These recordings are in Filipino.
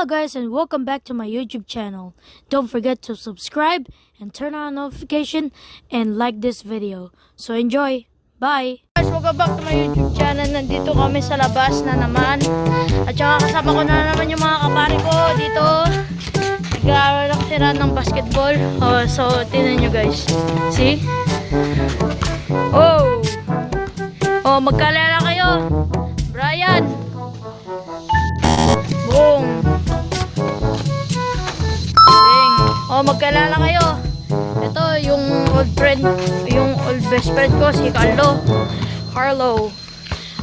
Hello guys and welcome back to my YouTube channel. Don't forget to subscribe and turn on notification and like this video. So enjoy. Bye! Guys, welcome back to my YouTube channel. Nandito kami sa labas na naman. At saka kasama ko na naman yung mga kapare ko dito. Nag-aaral sila ng basketball. Oh, so tingnan nyo guys. See? Oh! Oh, magkalala kayo. Brian! Boom! Bing! Oh, magkalala kayo. Ito yung old friend, yung old best friend ko, si Carlo.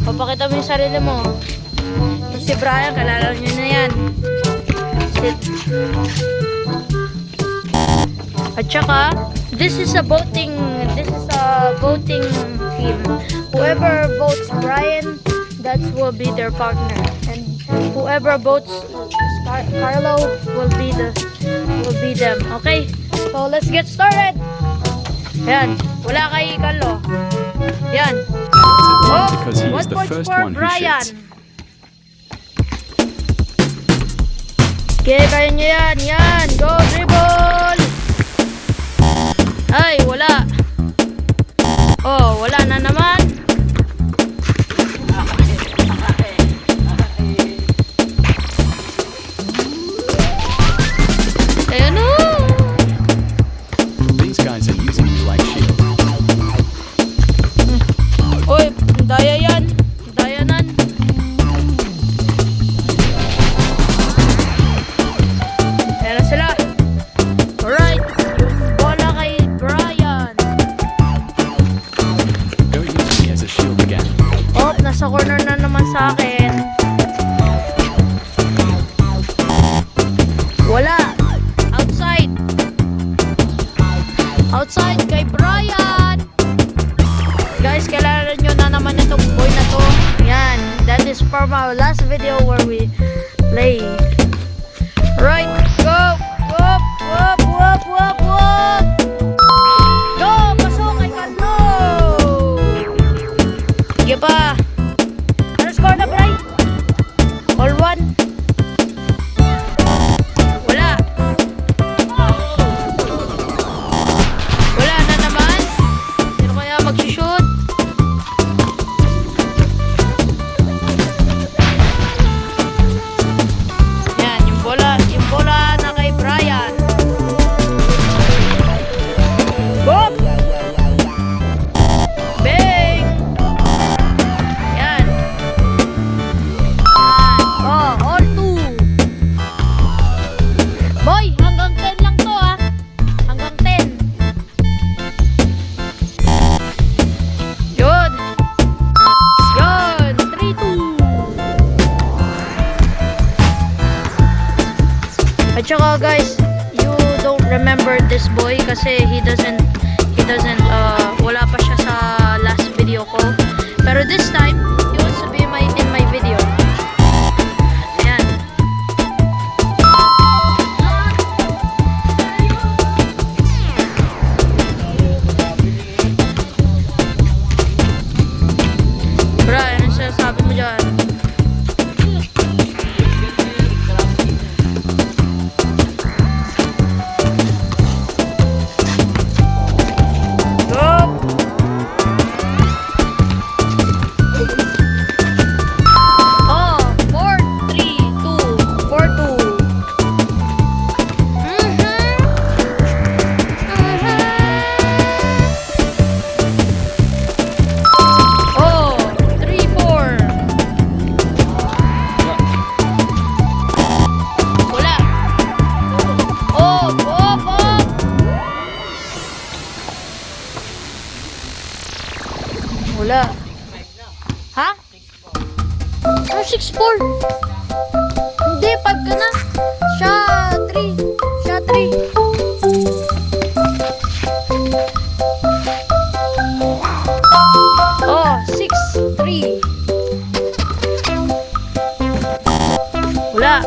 Papakita mo yung sarili mo. Ito si Brian, kalala nyo na yan. At saka, this is a voting team. Whoever votes Brian, that will be their partner. And whoever votes Carlo will be them. Okay? So let's get started. Yan, wala kay Carlo. Yan. Oh, because he is 1 the point first for one who Brian. shoots. Okay, kaya nyo yan. Yan, go dribble. Ay, wala. Oh, wala na naman. Ayan o. These guys are using you like shield. Uy, daya yan. Dayanan. Ayan na sila. Alright. Yung bola kay Brian. Go use me as a shield again. Oh, nasa corner na naman sa akin. Wala. Outside. Outside kay Brian. Guys, kailangan nyo na naman itong boy na to. Yan. That is from our last video where we play. Right. Go. Whoop. Whoop. Whoop. Whoop. Whoop. Go. Pasok kay Carlo. Sige pa. Ano score na, Bray? All one. Wala. Wala na naman. Sino kaya mag-shoot? Yan, yung bola na kay Brian. Boom! Bang! Yan. Oh, all two. Boy, hanggang 10 lang to ah. Hanggang 10. Yun. Yun. 3-2. At saka guys, you don't remember this boy kasi he doesn't wala pa siya sa last video ko. Pero this time, he wants to be in my video. Ayan. Brian, ano sinasabi mo dyan? Go! Oh, 4-3-2. 4-2. Oh, 3-4. Wala. Oh, oh, oh. Wala. Ha? Oh, 6-4. Hindi, 5 ka na. Siya 3. Siya 3. Oh, 6-3. Wala.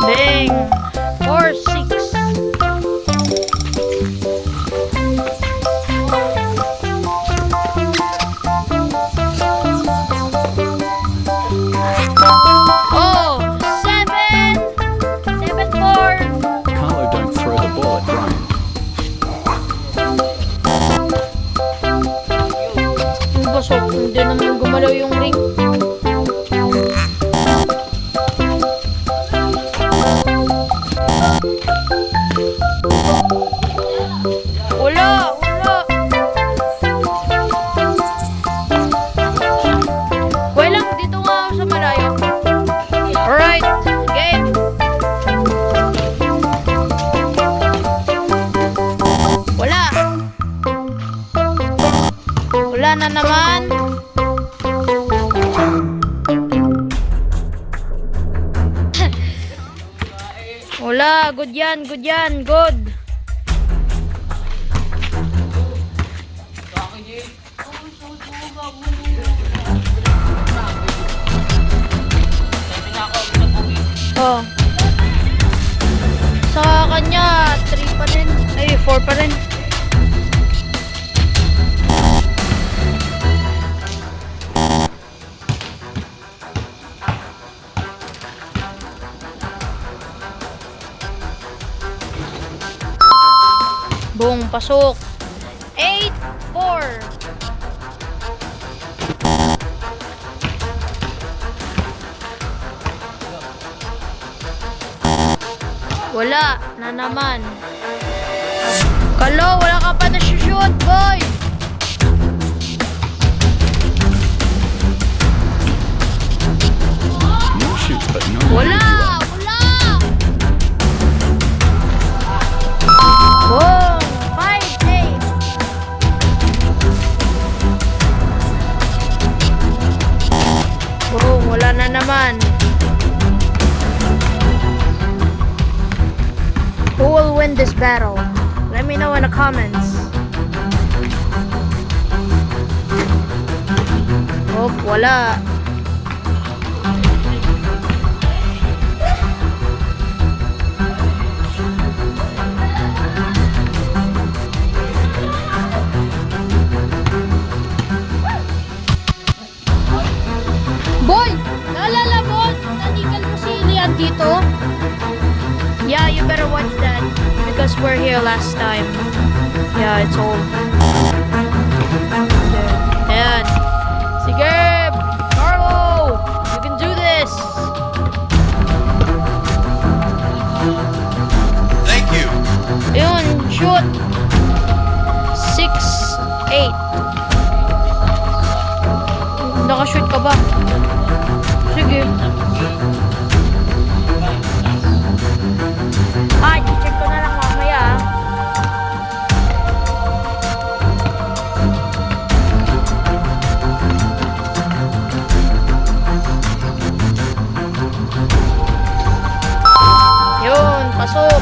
Bang. 4-6. pasok. Hindi naman gumalaw yung ring. Wala! Wait lang, dito nga ako sa malayo. Alright, game. Wala. Wala na naman. Wala, good yan, good. Oh. Sa kanya, 3 pa rin. Ay, 4 pa rin. Boom, pasok. 8-4. Wala na naman. Kalo, wala ka pa na-shoot, boy. No shoots, but no. Wala. Boom, 5-8. Boom, wala na naman. Who will win this battle? Let me know in the comments. Oh, wala. Boy! Naalala mo? Nanigal mo si Lian dito? Yeah, you better watch that because we're here last time. Yeah, it's old. Ayan. Sige! Carlo! You can do this! Thank you. Ayun, shoot! 6-8. Nakashoot ka ba? Sige. I-check ko na lang mamaya. Yun, pasok.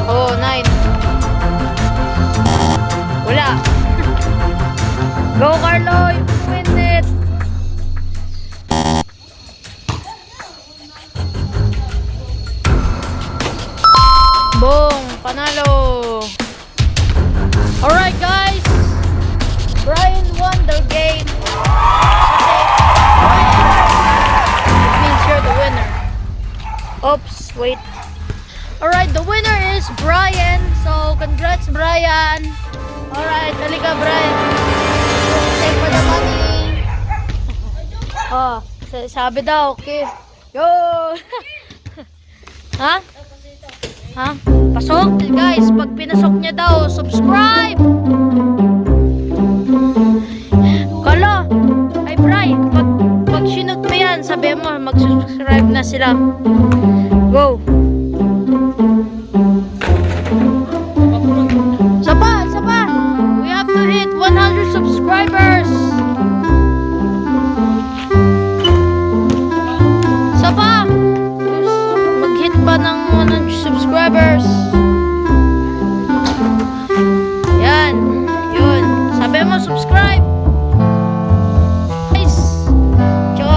Oh, 9. Wala. Go, Carlo! You can win it! Boom! Panalo! Alright guys! Brian won the game. It means you're the winner. Oops, wait. Alright, the winner is Brian. So, congrats Brian! Alright, halika Brian. Take for the money. Oh, sabi daw, okay. Yo! Ha? Ha? Pasok? Guys, pag pinasok niya daw, subscribe! Kala! Ay, Bri, pag sinot mo yan, sabi mo, mag-subscribe na sila. Go! Sapa! We have to hit 100 subscribers! Sapa! Mag-hit ba ng 100 subscribers? Yan. Yun. Sabi mo, subscribe!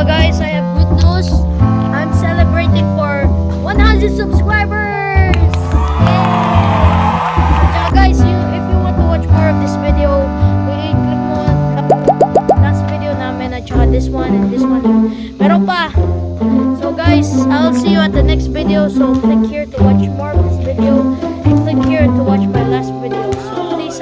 Guys, I have good news. I'm celebrating for 100 subscribers! Yay! Guys, if you want to watch more of this video, click mo last video namin at saka this one and this one. Meron pa! So guys, I'll see you at the next video. So click here to watch more of this video and click here to watch my last video.